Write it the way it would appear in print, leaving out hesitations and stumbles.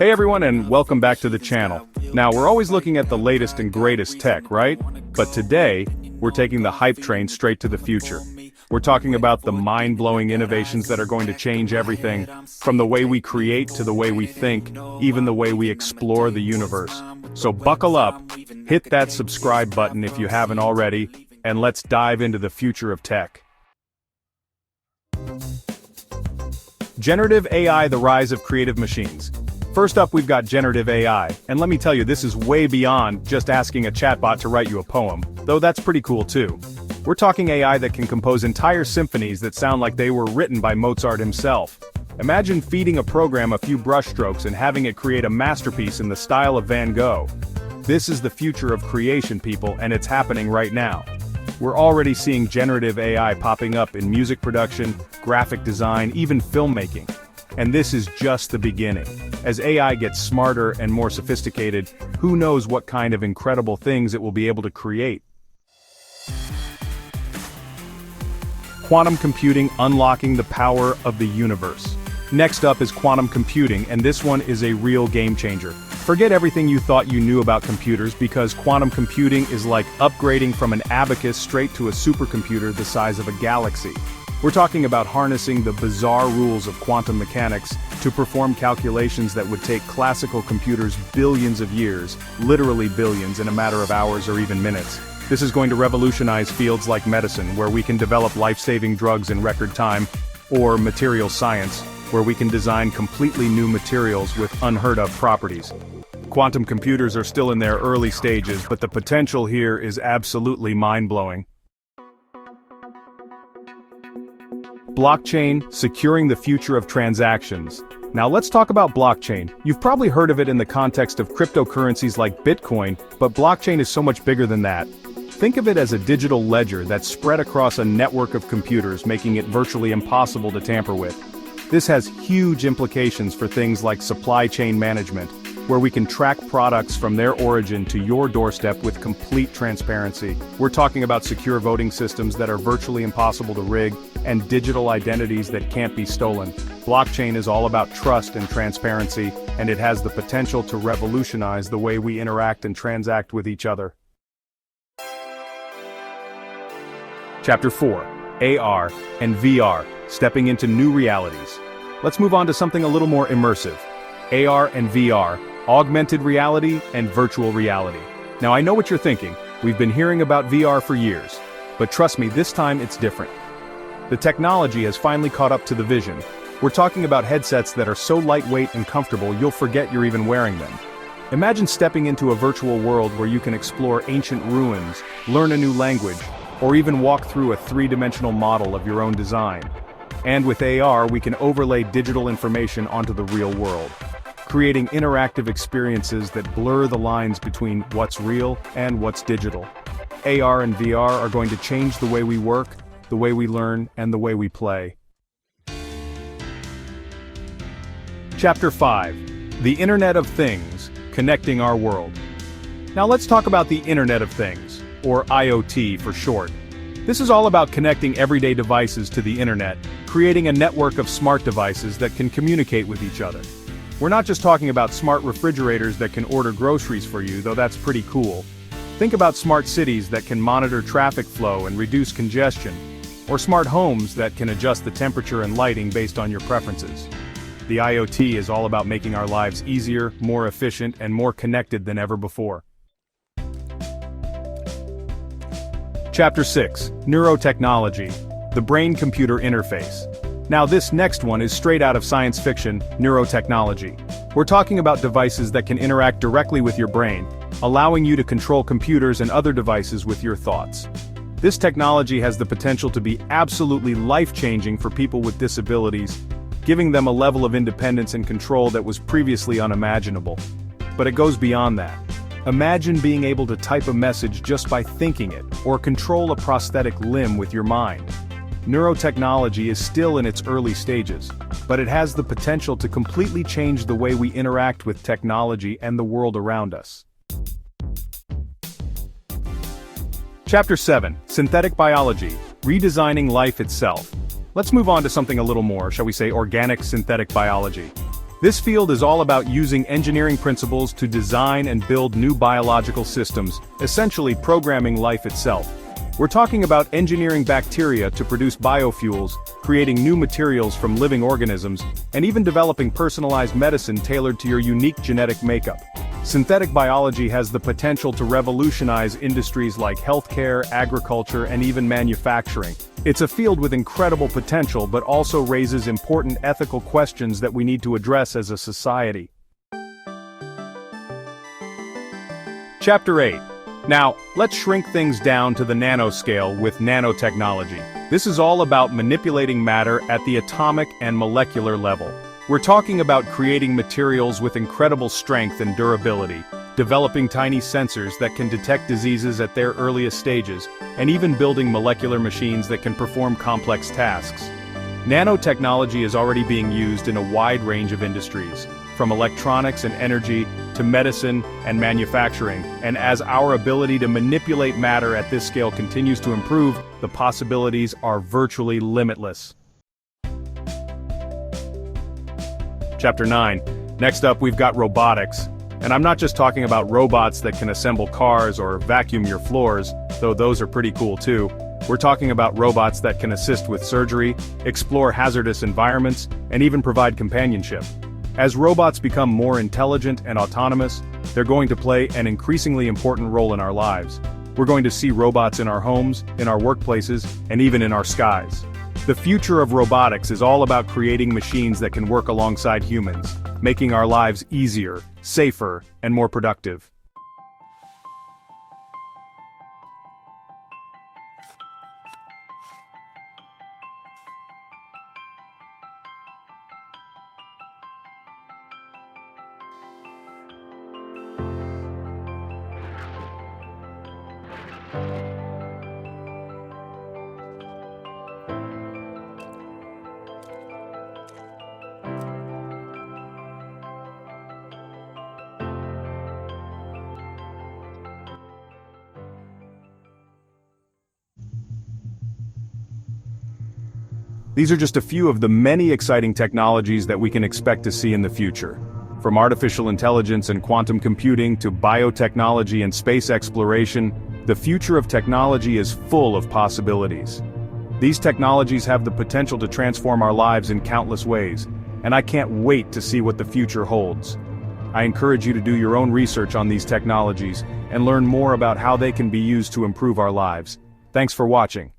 Hey everyone, and welcome back to the channel. Now, we're always looking at the latest and greatest tech, right? But today, we're taking the hype train straight to the future. We're talking about the mind-blowing innovations that are going to change everything, from the way we create to the way we think, even the way we explore the universe. So buckle up, hit that subscribe button if you haven't already, and let's dive into the future of tech. Generative AI, the rise of creative machines. First up, we've got generative AI, and let me tell you, this is way beyond just asking a chatbot to write you a poem, though that's pretty cool too. We're talking AI that can compose entire symphonies that sound like they were written by Mozart himself. Imagine feeding a program a few brushstrokes and having it create a masterpiece in the style of Van Gogh. This is the future of creation, people, and it's happening right now. We're already seeing generative AI popping up in music production, graphic design, even filmmaking. And this is just the beginning. As AI gets smarter and more sophisticated, who knows what kind of incredible things it will be able to create. Quantum computing unlocking the power of the universe. Next up is quantum computing, and this one is a real game changer. Forget everything you thought you knew about computers, because quantum computing is like upgrading from an abacus straight to a supercomputer the size of a galaxy. We're talking about harnessing the bizarre rules of quantum mechanics to perform calculations that would take classical computers billions of years, literally billions, in a matter of hours or even minutes. This is going to revolutionize fields like medicine, where we can develop life-saving drugs in record time, or material science, where we can design completely new materials with unheard-of properties. Quantum computers are still in their early stages, but the potential here is absolutely mind-blowing. Blockchain, securing the future of transactions. Now let's talk about blockchain. You've probably heard of it in the context of cryptocurrencies like Bitcoin, but blockchain is so much bigger than that. Think of it as a digital ledger that's spread across a network of computers, making it virtually impossible to tamper with. This has huge implications for things like supply chain management, where we can track products from their origin to your doorstep with complete transparency. We're talking about secure voting systems that are virtually impossible to rig, and digital identities that can't be stolen. Blockchain is all about trust and transparency, and it has the potential to revolutionize the way we interact and transact with each other. Chapter 4. AR and VR, stepping into new realities. Let's move on to something a little more immersive. AR and VR, augmented reality and virtual reality. Now I know what you're thinking, we've been hearing about VR for years. But trust me, this time it's different. The technology has finally caught up to the vision. We're talking about headsets that are so lightweight and comfortable you'll forget you're even wearing them. Imagine stepping into a virtual world where you can explore ancient ruins, learn a new language, or even walk through a three-dimensional model of your own design. And with AR, we can overlay digital information onto the real world, creating interactive experiences that blur the lines between what's real and what's digital. AR and VR are going to change the way we work, the way we learn, and the way we play. Chapter 5. The Internet of Things, connecting our world. Now let's talk about the Internet of Things, or IoT for short. This is all about connecting everyday devices to the internet, creating a network of smart devices that can communicate with each other. We're not just talking about smart refrigerators that can order groceries for you, though that's pretty cool. Think about smart cities that can monitor traffic flow and reduce congestion, or smart homes that can adjust the temperature and lighting based on your preferences. The IoT is all about making our lives easier, more efficient, and more connected than ever before. Chapter 6. Neurotechnology, the brain-computer interface. Now this next one is straight out of science fiction, neurotechnology. We're talking about devices that can interact directly with your brain, allowing you to control computers and other devices with your thoughts. This technology has the potential to be absolutely life-changing for people with disabilities, giving them a level of independence and control that was previously unimaginable. But it goes beyond that. Imagine being able to type a message just by thinking it, or control a prosthetic limb with your mind. Neurotechnology is still in its early stages, but it has the potential to completely change the way we interact with technology and the world around us. Chapter 7. Synthetic Biology, Redesigning Life Itself. Let's move on to something a little more, shall we say, organic synthetic biology. This field is all about using engineering principles to design and build new biological systems, essentially programming life itself. We're talking about engineering bacteria to produce biofuels, creating new materials from living organisms, and even developing personalized medicine tailored to your unique genetic makeup. Synthetic biology has the potential to revolutionize industries like healthcare, agriculture, and even manufacturing. It's a field with incredible potential but also raises important ethical questions that we need to address as a society. Chapter 8. Now, let's shrink things down to the nanoscale with nanotechnology. This is all about manipulating matter at the atomic and molecular level. We're talking about creating materials with incredible strength and durability, developing tiny sensors that can detect diseases at their earliest stages, and even building molecular machines that can perform complex tasks. Nanotechnology is already being used in a wide range of industries, from electronics and energy to medicine and manufacturing, and as our ability to manipulate matter at this scale continues to improve, the possibilities are virtually limitless. Chapter 9. Next up, we've got robotics. And I'm not just talking about robots that can assemble cars or vacuum your floors, though those are pretty cool too. We're talking about robots that can assist with surgery, explore hazardous environments, and even provide companionship. As robots become more intelligent and autonomous, they're going to play an increasingly important role in our lives. We're going to see robots in our homes, in our workplaces, and even in our skies. The future of robotics is all about creating machines that can work alongside humans, making our lives easier, safer, and more productive. These are just a few of the many exciting technologies that we can expect to see in the future. From artificial intelligence and quantum computing to biotechnology and space exploration, the future of technology is full of possibilities. These technologies have the potential to transform our lives in countless ways, and I can't wait to see what the future holds. I encourage you to do your own research on these technologies and learn more about how they can be used to improve our lives. Thanks for watching.